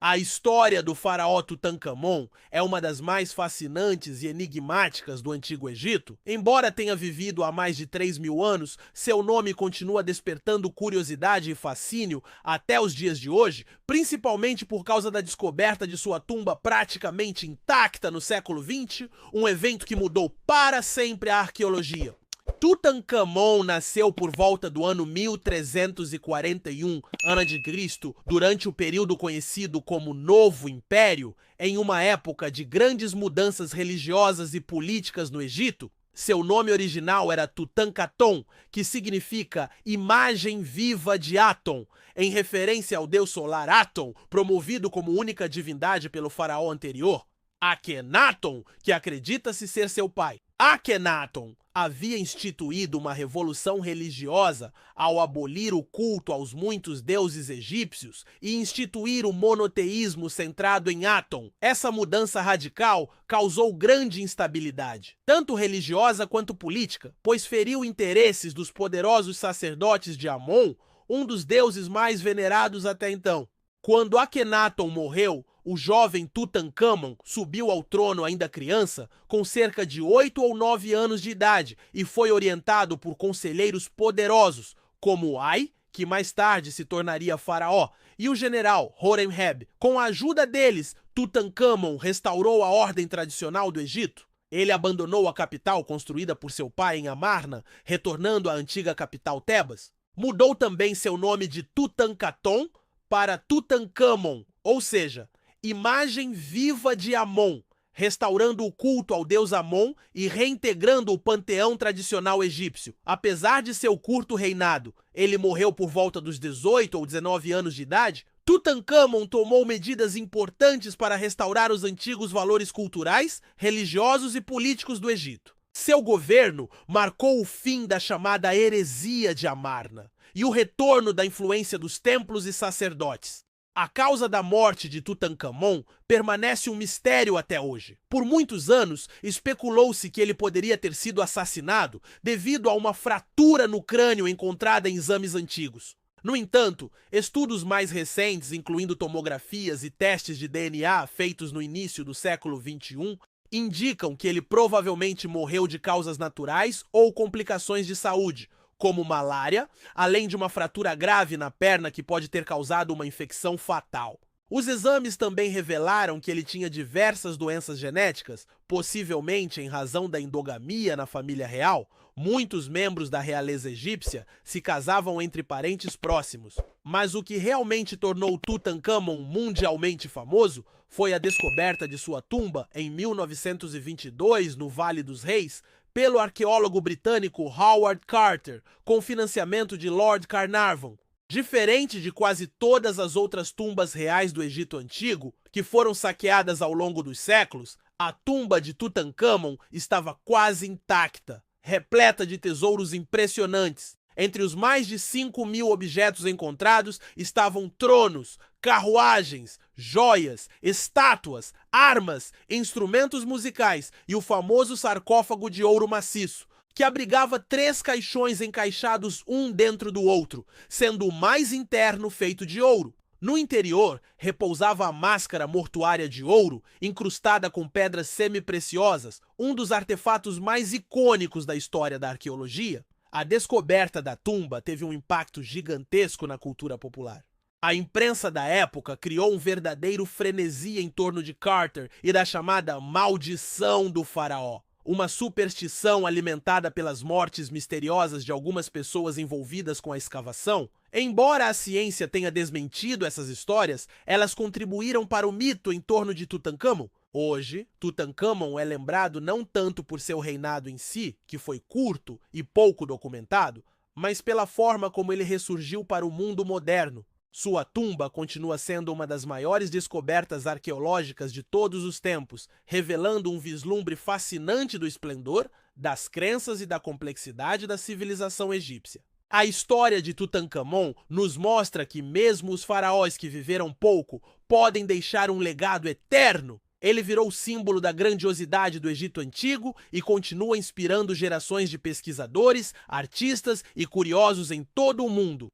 A história do faraó Tutancâmon é uma das mais fascinantes e enigmáticas do Antigo Egito. Embora tenha vivido há mais de 3.000 anos, seu nome continua despertando curiosidade e fascínio até os dias de hoje, principalmente por causa da descoberta de sua tumba praticamente intacta no século XX, um evento que mudou para sempre a arqueologia. Tutancâmon nasceu por volta do ano 1341 a.C., durante o período conhecido como Novo Império, em uma época de grandes mudanças religiosas e políticas no Egito. Seu nome original era Tutankhaton, que significa imagem viva de Aton, em referência ao deus solar Aton, promovido como única divindade pelo faraó anterior, Akhenaton, que acredita-se ser seu pai. Akhenaton havia instituído uma revolução religiosa ao abolir o culto aos muitos deuses egípcios e instituir o monoteísmo centrado em Aton. Essa mudança radical causou grande instabilidade, tanto religiosa quanto política, pois feriu interesses dos poderosos sacerdotes de Amon, um dos deuses mais venerados até então. Quando Akhenaton morreu, o jovem Tutancâmon subiu ao trono ainda criança, com cerca de 8 ou 9 anos de idade, e foi orientado por conselheiros poderosos, como Ai, que mais tarde se tornaria faraó, e o general Horemheb. Com a ajuda deles, Tutancâmon restaurou a ordem tradicional do Egito. Ele abandonou a capital construída por seu pai em Amarna, retornando à antiga capital Tebas. Mudou também seu nome de Tutankhaton para Tutancâmon, ou seja, imagem viva de Amon, restaurando o culto ao deus Amon e reintegrando o panteão tradicional egípcio. Apesar de seu curto reinado, ele morreu por volta dos 18 ou 19 anos de idade, Tutancâmon tomou medidas importantes para restaurar os antigos valores culturais, religiosos e políticos do Egito. Seu governo marcou o fim da chamada heresia de Amarna e o retorno da influência dos templos e sacerdotes. A causa da morte de Tutancâmon permanece um mistério até hoje. Por muitos anos, especulou-se que ele poderia ter sido assassinado devido a uma fratura no crânio encontrada em exames antigos. No entanto, estudos mais recentes, incluindo tomografias e testes de DNA feitos no início do século XXI, indicam que ele provavelmente morreu de causas naturais ou complicações de saúde, como malária, além de uma fratura grave na perna que pode ter causado uma infecção fatal. Os exames também revelaram que ele tinha diversas doenças genéticas, possivelmente em razão da endogamia na família real. Muitos membros da realeza egípcia se casavam entre parentes próximos. Mas o que realmente tornou Tutancâmon mundialmente famoso foi a descoberta de sua tumba em 1922 no Vale dos Reis, pelo arqueólogo britânico Howard Carter, com financiamento de Lord Carnarvon. Diferente de quase todas as outras tumbas reais do Egito Antigo, que foram saqueadas ao longo dos séculos, a tumba de Tutancâmon estava quase intacta, repleta de tesouros impressionantes. Entre os mais de 5.000 objetos encontrados estavam tronos, carruagens, joias, estátuas, armas, instrumentos musicais e o famoso sarcófago de ouro maciço, que abrigava 3 caixões encaixados um dentro do outro, sendo o mais interno feito de ouro. No interior, repousava a máscara mortuária de ouro, incrustada com pedras semi-preciosas, um dos artefatos mais icônicos da história da arqueologia. A descoberta da tumba teve um impacto gigantesco na cultura popular. A imprensa da época criou um verdadeiro frenesi em torno de Carter e da chamada Maldição do Faraó, uma superstição alimentada pelas mortes misteriosas de algumas pessoas envolvidas com a escavação. Embora a ciência tenha desmentido essas histórias, elas contribuíram para o mito em torno de Tutancâmon. Hoje, Tutancâmon é lembrado não tanto por seu reinado em si, que foi curto e pouco documentado, mas pela forma como ele ressurgiu para o mundo moderno. Sua tumba continua sendo uma das maiores descobertas arqueológicas de todos os tempos, revelando um vislumbre fascinante do esplendor, das crenças e da complexidade da civilização egípcia. A história de Tutancâmon nos mostra que mesmo os faraós que viveram pouco podem deixar um legado eterno. Ele virou símbolo da grandiosidade do Egito Antigo e continua inspirando gerações de pesquisadores, artistas e curiosos em todo o mundo.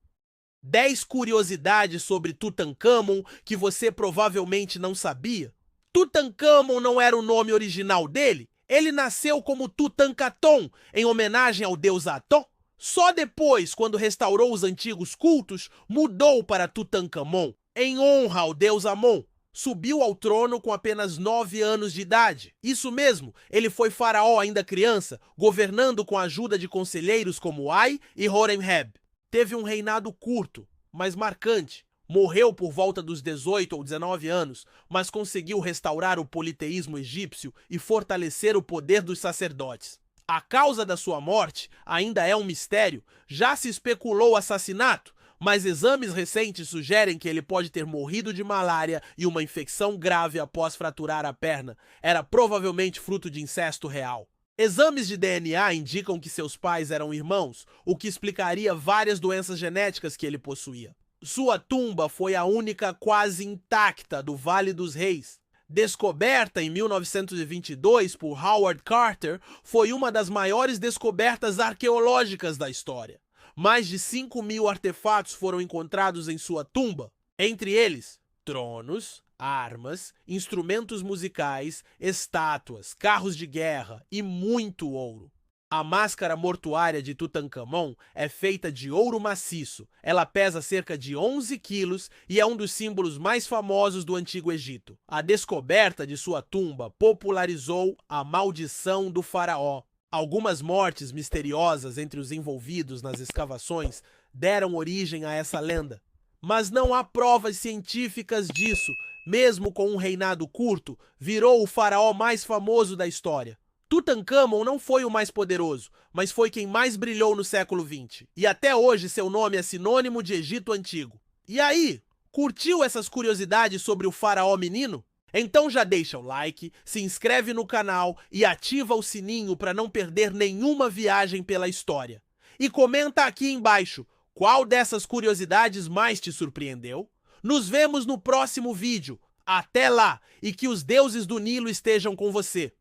10 curiosidades sobre Tutancâmon que você provavelmente não sabia. Tutancâmon não era o nome original dele. Ele nasceu como Tutankhaton, em homenagem ao deus Aton. Só depois, quando restaurou os antigos cultos, mudou para Tutankhamon, em honra ao deus Amon. Subiu ao trono com apenas 9 anos de idade. Isso mesmo, ele foi faraó ainda criança, governando com a ajuda de conselheiros como Ai e Horemheb. Teve um reinado curto, mas marcante. Morreu por volta dos 18 ou 19 anos, mas conseguiu restaurar o politeísmo egípcio e fortalecer o poder dos sacerdotes. A causa da sua morte ainda é um mistério. Já se especulou assassinato, mas exames recentes sugerem que ele pode ter morrido de malária e uma infecção grave após fraturar a perna. Era provavelmente fruto de incesto real. Exames de DNA indicam que seus pais eram irmãos, o que explicaria várias doenças genéticas que ele possuía. Sua tumba foi a única quase intacta do Vale dos Reis. Descoberta em 1922 por Howard Carter, foi uma das maiores descobertas arqueológicas da história. Mais de 5.000 artefatos foram encontrados em sua tumba, entre eles tronos, armas, instrumentos musicais, estátuas, carros de guerra e muito ouro. A máscara mortuária de Tutancâmon é feita de ouro maciço. Ela pesa cerca de 11 quilos e é um dos símbolos mais famosos do Antigo Egito. A descoberta de sua tumba popularizou a maldição do faraó. Algumas mortes misteriosas entre os envolvidos nas escavações deram origem a essa lenda. Mas não há provas científicas disso. Mesmo com um reinado curto, virou o faraó mais famoso da história. Tutancâmon não foi o mais poderoso, mas foi quem mais brilhou no século XX. E até hoje seu nome é sinônimo de Egito Antigo. E aí, curtiu essas curiosidades sobre o faraó menino? Então já deixa o like, se inscreve no canal e ativa o sininho para não perder nenhuma viagem pela história. E comenta aqui embaixo qual dessas curiosidades mais te surpreendeu. Nos vemos no próximo vídeo. Até lá! E que os deuses do Nilo estejam com você.